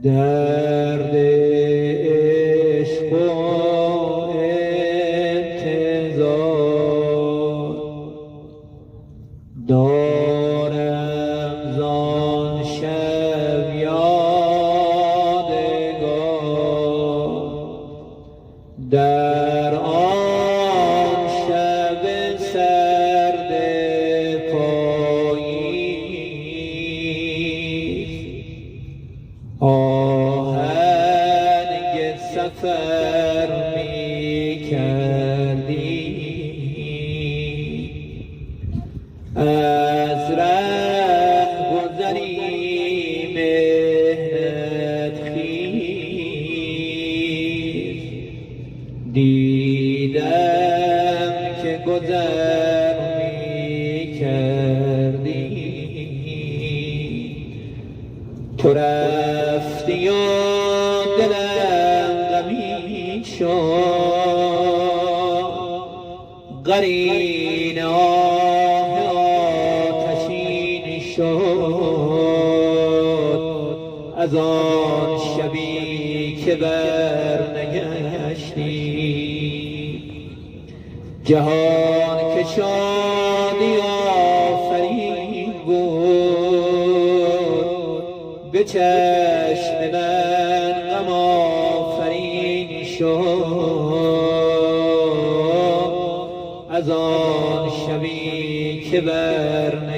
درد عشق و انتظار دارم زان شب یادگار، در آن شب سرد پاییز آهنگ سفر می کردی، از رهگذری محنت خیز دیدم که گذر می کردی. تو رفتی و دلم غمین شد، قرین آه آتشین شد، از آن شبی که برنگشتی. جهان که شادی آفرین بود، به چشم من غم آفرین شد، از آن شبی که برنگشتی.